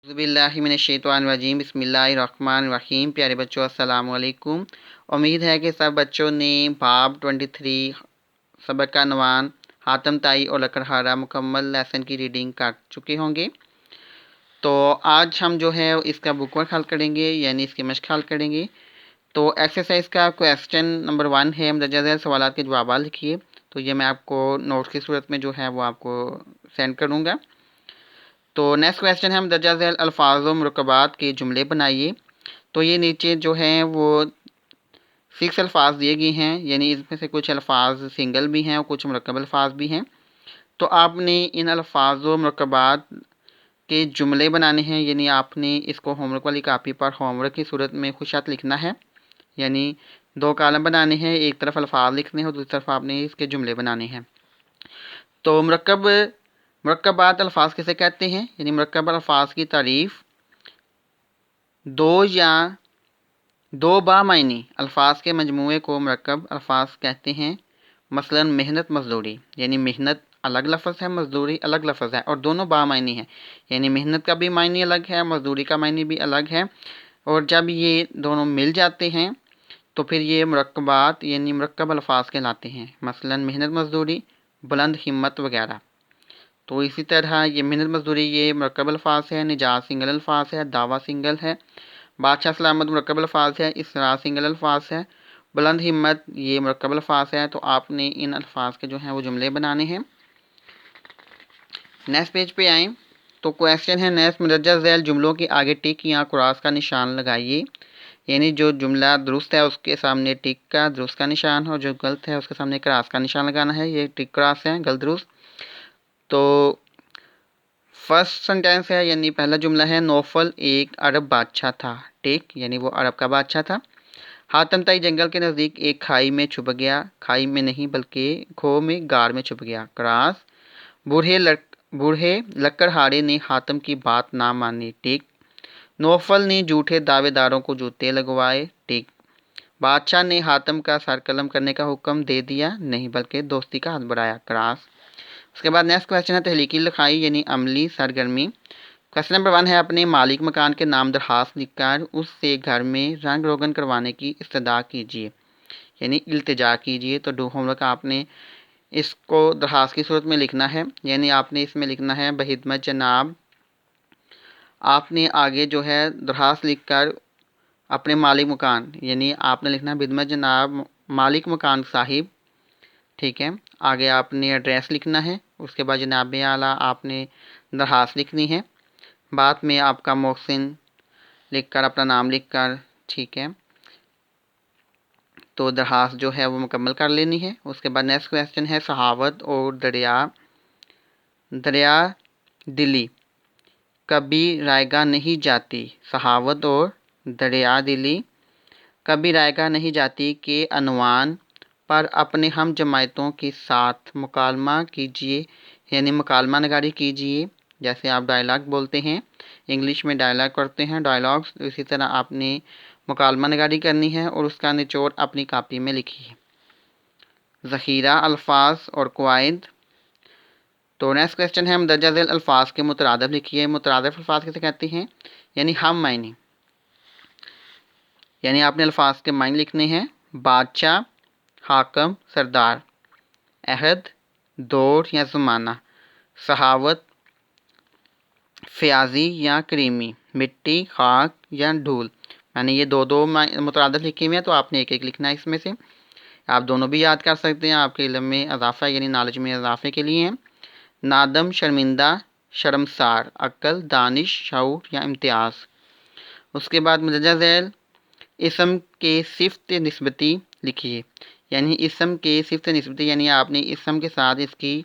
बिस्मिल्लाहिमिनश्शैतानिर्रजीम बिस्मिल्लाहिर्रहमानिर्रहीम। प्यारे बच्चों अस्सलाम वालेकुम। उम्मीद है कि सब बच्चों ने बाब 23 सबक का नवान हातम ताई और लकड़हारा मुकम्मल लेसन की रीडिंग कर चुके होंगे। तो आज हम जो है इसका बुक वर्क हल करेंगे, यानी इसकी मश्क हल करेंगे। तो एक्सरसाइज का क्वेश्चन नंबर 1 है, मदरजा झैल सवाल के जवाब लिखिए। तो ये मैं आपको नोट्स की सूरत में जो है वो आपको सेंड करूँगा। तो नेक्स्ट क्वेश्चन है, मदरजा झैल अल्फाज व मुरकबात के जुमले बनाइए। तो ये नीचे जो हैं वो 6 अल्फाज दिए गए हैं, यानी इसमें से कुछ अल्फाज सिंगल भी हैं और कुछ मुरकब अल्फाज भी हैं। तो आपने इन अल्फाज व मुरकबात के जुमले बनाने हैं, यानी आपने इसको होमवर्क वाली कापी पर होमवर्क की सूरत में खुशात लिखना है। यानी 2 कॉलम बनाने हैं, एक तरफ अल्फाज लिखने हैं और दूसरी तरफ आपने इसके जुमले बनाने हैं। तो मुरक्कबात अल्फाज किसे कहते हैं, यानी मुरक्कब अल्फाज की तारीफ़ दो बामायनी अल्फाज के मजमूए को मुरक्कब अल्फाज कहते हैं। मसलन मेहनत मजदूरी, यानी मेहनत अलग लफ्ज़ है, मजदूरी अलग लफ्ज़ है और दोनों बामायनी है, यानी मेहनत का भी मायने अलग है, मजदूरी का मायने भी अलग है। और जब ये दोनों मिल जाते हैं तो फिर ये मुरक्कबात यानी मुरक्कब अल्फाज कहलाते हैं। मसलन मेहनत मजदूरी, बुलंद हिम्मत वगैरह। तो इसी तरह ये मेहनत मजदूरी ये मुरक्कब अल्फाज है, निजात सिंगल अल्फाज है, दावा सिंगल है, बादशाह सलामत मुरक्कब अल्फाज है, इसरा सिंगल अल्फाज है, बुलंद हिम्मत ये मुरक्कब अल्फाज है। तो आपने इन अल्फाज के जो हैं वो जुमले बनाने हैं। नेक्स्ट पेज पे आएँ तो क्वेश्चन है नेक्स्ट, मदरजा झैल जुमलों के आगे टिक या क्रॉस का निशान लगाइए। यानी जो जुमला दुरुस्त है उसके सामने टिक का दुरुस्त का निशान और जो गलत है उसके सामने क्रॉस का निशान लगाना है। ये टिक क्रॉस है, गलत दुरुस्त। तो फर्स्ट सेंटेंस है, यानी पहला जुमला है, नौफल एक अरब बादशाह था। टिक, यानी वो अरब का बादशाह था। हातम ताई जंगल के नज़दीक एक खाई में छुप गया, खाई में नहीं बल्कि खो में गार में छुप गया। क्रॉस। बूढ़े लकड़हारे ने हातम की बात ना मानी। टिक। नौफल ने झूठे दावेदारों को जूते लगवाए। टिक। बादशाह ने हातम का सर कलम करने का हुक्म दे दिया, नहीं बल्कि दोस्ती का हाथ बढ़ाया। क्रॉस। उसके बाद नेक्स्ट क्वेश्चन है तहलीकी लिखाई यानी अमली सरगर्मी। क्वेश्चन नंबर 1 है, अपने मालिक मकान के नाम दरखास्त लिखकर उससे घर में रंग रोगन करवाने की इस्तदा कीजिए, यानी इल्तिजा कीजिए। तो डू होमवर्क आपने इसको दरखास्त की सूरत में लिखना है, यानी आपने इसमें लिखना है बहिदमत जनाब। आपने आगे जो है दरखास्त लिखकर अपने मालिक मकान, यानी आपने लिखना है बिदमत जनाब मालिक मकान साहिब। ठीक है, आगे आपने एड्रेस लिखना है। उसके बाद जनाब आला आपने दरखास्त लिखनी है। बाद में आपका मोहसिन लिखकर अपना नाम लिखकर, ठीक है, तो दरखास्त जो है वो मुकम्मल कर लेनी है। उसके बाद नेक्स्ट क्वेश्चन है, सहावत और दरिया दिली कभी रायगा नहीं जाती। सहावत और दरिया दिली कभी रायगा नहीं जाती के अनवान पर अपने हम जमायतों के साथ मुकालमा कीजिए, यानी मुकालमा नगारी कीजिए। जैसे आप डायलॉग बोलते हैं, इंग्लिश में डायलॉग करते हैं, डायलॉग्स, इसी तरह आपने मुकालमा नगारी करनी है और उसका निचोड़ अपनी कापी में लिखिए। ज़ख़ीरा अल्फाज और कवायद। तो नेक्स्ट क्वेश्चन है, मदरजा झैल अल्फाज के मुतरादिफ लिखिए। मुतरादिफ अल्फाज किसे कहते हैं, यानी हम मायने, यानी आपने अल्फाज के मायने लिखने हैं। बादशाह, हाकम, सरदार, अहद, दौर या ज़माना, सहावत, फ़याज़ी या करीमी, मिट्टी, खाक या धूल। मैंने ये दो मुतरादिफ लिखे हुए हैं, तो आपने एक एक लिखना है इसमें से। आप दोनों भी याद कर सकते हैं, आपके इल्म में इजाफ़ा यानी नॉलेज में इजाफ़े के लिए हैं। नादम, शर्मिंदा, शर्मसार, अक्ल, दानिश, शऊर या इम्तियाज़। उसके बाद मदरजा झैल इसम के सिफ़त निस्बती लिखिए, यानी इसम के सिफ़त निस्बती, यानी आपने इसम के साथ इसकी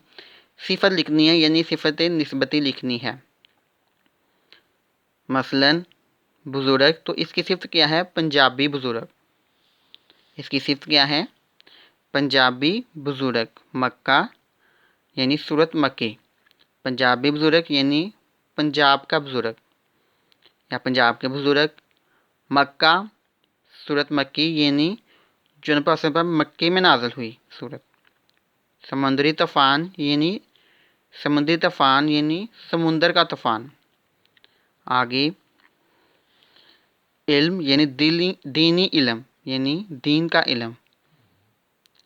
सिफ़त लिखनी है, यानी सिफ़त निस्बती लिखनी है। मसलन बुज़ुर्ग, तो इसकी सिफ़त क्या है, पंजाबी बुज़ुर्ग। इसकी सिफ़त क्या है, पंजाबी बुज़ुर्ग। मक्का यानी सूरत मक्की, पंजाबी बुज़ुर्ग यानी पंजाब का बुज़ुर्ग या पंजाब के बुज़ुर्ग। मक्का सूरत मक्की यानी जो पर मक्के में नाज़िल हुई सूरत। समुद्री तूफ़ान यानी समुद्री तूफ़ान यानी समुंदर का तूफ़ान। आगे इल्म यानी दीनी इल्म यानी दीन का इल्म।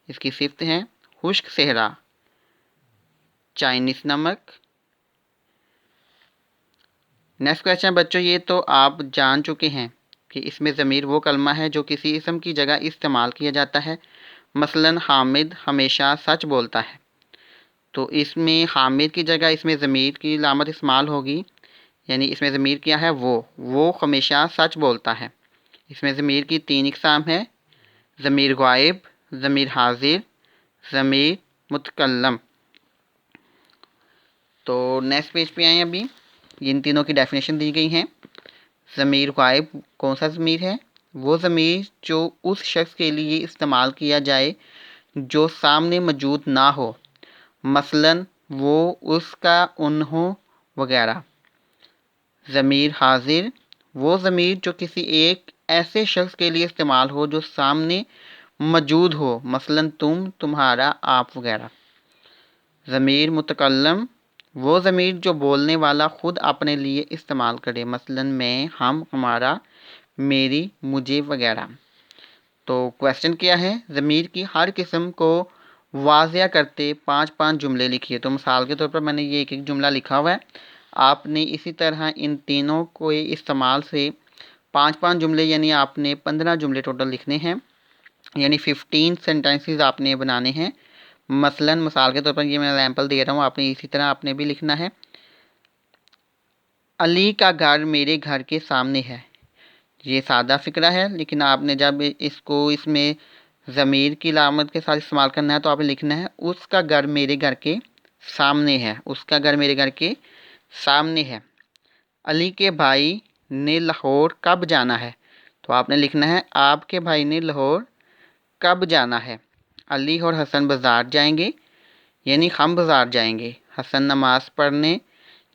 इसकी सिफ्त है खुश्क सेहरा, चाइनीस नमक। नेक्स्ट क्वेश्चन बच्चों, ये तो आप जान चुके हैं कि इसमें ज़मीर वो कलमा है जो किसी इसम की जगह इस्तेमाल किया जाता है। मसलन हामिद हमेशा सच बोलता है, तो इसमें हामिद की जगह इसमें ज़मीर की लामत इस्तेमाल होगी, यानी इसमें ज़मीर क्या है, वो हमेशा सच बोलता है। इसमें ज़मीर की 3 इक़साम है, ज़मीर गायब, ज़मीर हाजिर, ज़मीर मुतकल्लम। तो नेक्स्ट पेज पे आएँ। अभी इन तीनों की डेफिनेशन दी गई हैं। ज़मीर गायब कौन सा ज़मीर है, वो ज़मीर जो उस शख्स के लिए इस्तेमाल किया जाए जो सामने मौजूद ना हो, मसलन वो, उसका, उन्हों वगैरह। ज़मीर हाजिर वो ज़मीर जो किसी एक ऐसे शख्स के लिए इस्तेमाल हो जो सामने मौजूद हो, मसलन तुम, तुम्हारा, आप वगैरह। ज़मीर मुतकल्लम वो ज़मीर जो बोलने वाला ख़ुद अपने लिए इस्तेमाल करे, मसलन मैं, हम, हमारा, मेरी, मुझे वगैरह। तो क्वेश्चन क्या है, ज़मीर की हर किस्म को वाज़िया करते 5-5 जुमले लिखिए। तो मिसाल के तौर पर मैंने ये एक जुमला लिखा हुआ है, आपने इसी तरह इन तीनों को इस्तेमाल से 5-5 जुमले यानी आपने 15 जुमले टोटल लिखने हैं, यानी 15 सेंटेंसेस आपने बनाने हैं। मसलन मिसाल के तौर पर ये मैं एग्जाम्पल दे रहा हूँ, आपने इसी तरह आपने भी लिखना है। अली का घर मेरे घर के सामने है। ये सादा फ़िक्रा है, लेकिन आपने जब इसको इसमें ज़मीर की लामत के साथ इस्तेमाल करना है तो आपने लिखना है उसका घर मेरे घर के सामने है, उसका घर मेरे घर के सामने है। अली के भाई ने लाहौर कब जाना है, तो आपने लिखना है आपके भाई ने लाहौर कब जाना है। अली और हसन बाज़ार जाएंगे, यानी हम बाज़ार जाएंगे। हसन नमाज़ पढ़ने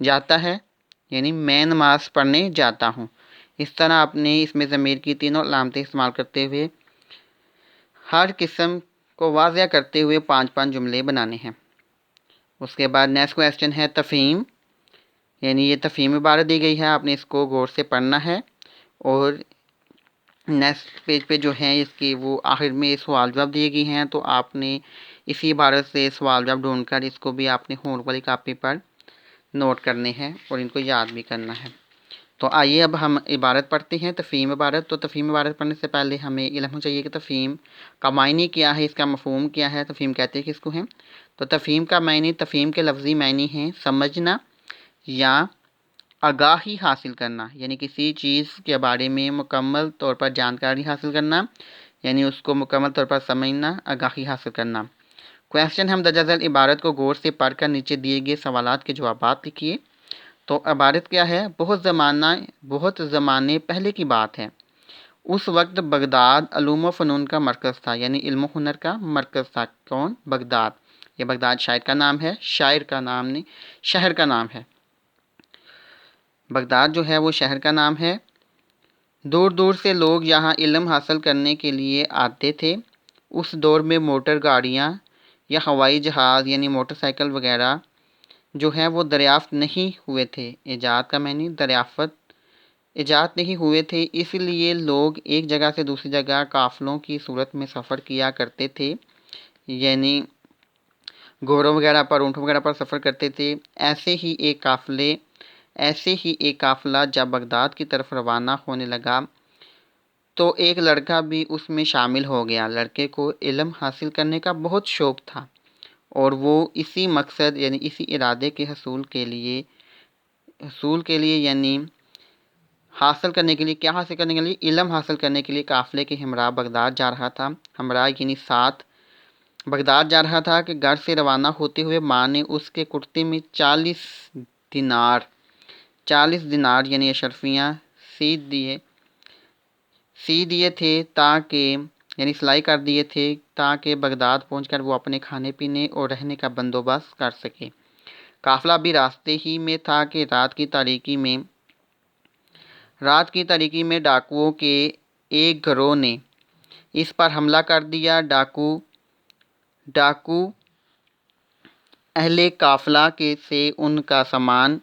जाता है, यानी मैं नमाज़ पढ़ने जाता हूँ। इस तरह आपने इसमें ज़मीर की तीनों अलामतें इस्तेमाल करते हुए हर किस्म को वाज़िया करते हुए 5-5 जुमले बनाने हैं। उसके बाद नेक्स्ट क्वेश्चन है तफ़हीम, यानी ये तफ़हीम इबारत दी गई है, आपने इसको गौर से पढ़ना है। और नेक्स्ट पेज पे जो है इसकी वो आखिर में सवाल जवाब दिए गए हैं, तो आपने इसी इबारत से सवाल जवाब ढूंढकर इसको भी आपने होमवर्क वाली कापी पर नोट करने हैं और इनको याद भी करना है। तो आइए अब हम इबारत पढ़ते हैं, तफ़हीम इबारत। तो तफ़हीम इबारत पढ़ने से पहले हमें इल्म होना चाहिए कि तफ़हीम का मायने क्या है, इसका मफ़हूम क्या है, तफ़हीम कहते हैं किसको हैं। तो तफ़हीम का मायने, तफ़हीम के लफ्ज़ी मायने हैं समझना या आगाही हासिल करना, यानी किसी चीज़ के बारे में मुकम्मल तौर पर जानकारी हासिल करना, यानी उसको मुकम्मल तौर पर समझना, आगाही हासिल करना। क्वेश्चन हम दर्ज इबारत को गौर से पढ़कर नीचे दिए गए सवालात के जवाबात लिखिए। तो इबारत क्या है, बहुत ज़माने पहले की बात है, उस वक्त बगदाद उलूम व फ़नून का मरकज़ था, यानी इल्म हुनर का मरकज़ था। कौन, बगदाद। ये बगदाद शायर का नाम है, शायर का नाम नहीं, शहर का नाम है। बगदाद जो है वो शहर का नाम है। दूर दूर से लोग यहाँ इल्म हासिल करने के लिए आते थे। उस दौर में मोटर गाड़ियाँ या हवाई जहाज़ यानी मोटरसाइकिल वगैरह जो है वो दरियाफ़्त नहीं हुए थे। ईजाद का मैंने दरियाफ़त, ईजाद नहीं हुए थे, इसलिए लोग एक जगह से दूसरी जगह काफ़िलों की सूरत में सफ़र किया करते थे, यानी घोड़ों वगैरह पर, ऊँट वगैरह पर सफ़र करते थे। ऐसे ही एक काफ़िला जब बगदाद की तरफ रवाना होने लगा तो एक लड़का भी उसमें शामिल हो गया। लड़के को इल्म हासिल करने का बहुत शौक़ था और वो इसी मकसद यानी इसी इरादे के हसूल के लिए यानी हासिल करने के लिए, क्या हासिल करने के लिए, इल्म हासिल करने के लिए काफ़िले के हमरा बगदाद जा रहा था। हमरा यानी साथ बगदाद जा रहा था कि घर से रवाना होते हुए माँ ने उसके कुर्ते में 40 दिनार यानी अशरफियाँ सी दिए थे ताकि, यानी सिलाई कर दिए थे ताकि बगदाद पहुंचकर वो अपने खाने पीने और रहने का बंदोबस्त कर सके। काफ़िला भी रास्ते ही में था कि रात की तारीकी में डाकुओं के एक गिरोह ने इस पर हमला कर दिया। डाकू अहले काफ़िला के से उनका सामान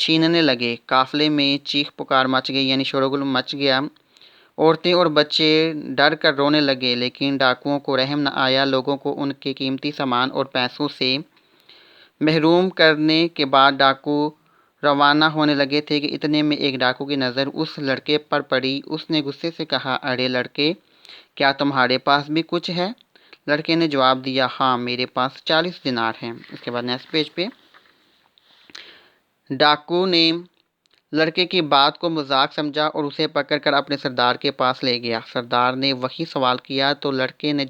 छीनने लगे। काफिले में चीख पुकार मच गई, यानी शोरगुल मच गया। औरतें और बच्चे डर कर रोने लगे, लेकिन डाकुओं को रहम न आया। लोगों को उनके कीमती सामान और पैसों से महरूम करने के बाद डाकू रवाना होने लगे थे कि इतने में एक डाकू की नज़र उस लड़के पर पड़ी। उसने गुस्से से कहा, अरे लड़के, क्या तुम्हारे पास भी कुछ है? लड़के ने जवाब दिया, हाँ, मेरे पास 40 दिनार हैं। इसके बाद नेक्स्ट पेज पे डाकू ने लड़के की बात को मजाक समझा और उसे पकड़कर अपने सरदार के पास ले गया। सरदार ने वही सवाल किया तो लड़के ने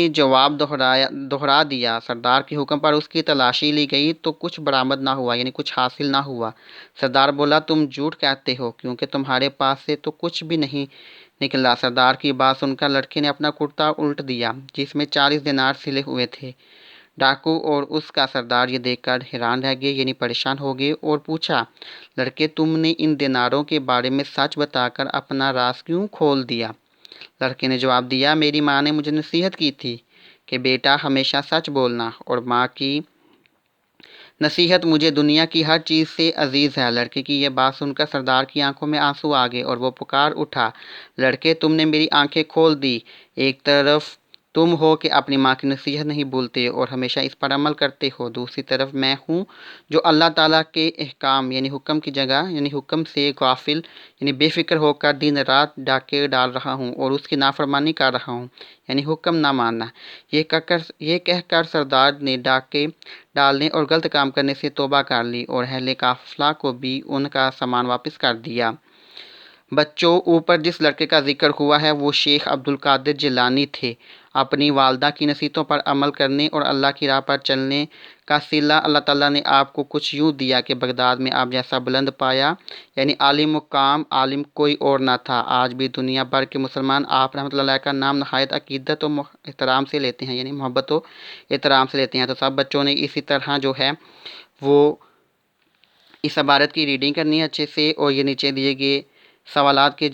जवाब दोहरा दिया। सरदार के हुक्म पर उसकी तलाशी ली गई तो कुछ बरामद ना हुआ, यानी कुछ हासिल ना हुआ। सरदार बोला, तुम झूठ कहते हो, क्योंकि तुम्हारे पास से तो कुछ भी नहीं निकला। सरदार की बात सुनकर लड़के ने अपना कुर्ता उल्ट दिया, जिसमें 40 दिनार सिले हुए थे। डाकू और उसका सरदार ये देखकर हैरान रह गए, यानी परेशान हो गए, और पूछा, लड़के, तुमने इन दिनारों के बारे में सच बताकर अपना राज क्यों खोल दिया? लड़के ने जवाब दिया, मेरी माँ ने मुझे नसीहत की थी कि बेटा, हमेशा सच बोलना, और माँ की नसीहत मुझे दुनिया की हर चीज़ से अजीज़ है। लड़के की यह बात सुनकर सरदार की आंखों में आंसू आ गए और वो पुकार उठा, लड़के, तुमने मेरी आंखें खोल दी। एक तरफ तुम हो कि अपनी माँ की नसीहत नहीं भूलते और हमेशा इस पर अमल करते हो, दूसरी तरफ मैं हूँ जो अल्लाह ताला के अहकाम यानी हुक्म की जगह यानी हुक्म से गाफिल यानी बेफिक्र होकर दिन रात डाके डाल रहा हूँ और उसकी नाफरमानी कर रहा हूँ, यानी हुक्म ना मानना। ये कहकर सरदार ने डाके डालने और गलत काम करने से तौबा कर ली और अहले काफिला को भी उनका सामान वापस कर दिया। बच्चों, ऊपर जिस लड़के का जिक्र हुआ है वो शेख अब्दुल कादिर जिलानी थे। अपनी वालदा की नसीहतों पर अमल करने और अल्लाह की राह पर चलने का सिला अल्लाह ताला ने आपको कुछ यूँ दिया कि बगदाद में आप जैसा बुलंद पाया, यानी आलिम मुकाम आलिम कोई और ना था। आज भी दुनिया भर के मुसलमान आप रहमतुल्लाह अलैह का नाम नहायत अकीदत और एहतराम से लेते हैं, यानी मोहब्बत और एहतराम से लेते हैं। तो सब बच्चों ने इसी तरह जो है वो इस इबारत की रीडिंग करनी है अच्छे से, और ये नीचे दिए गए सवालात के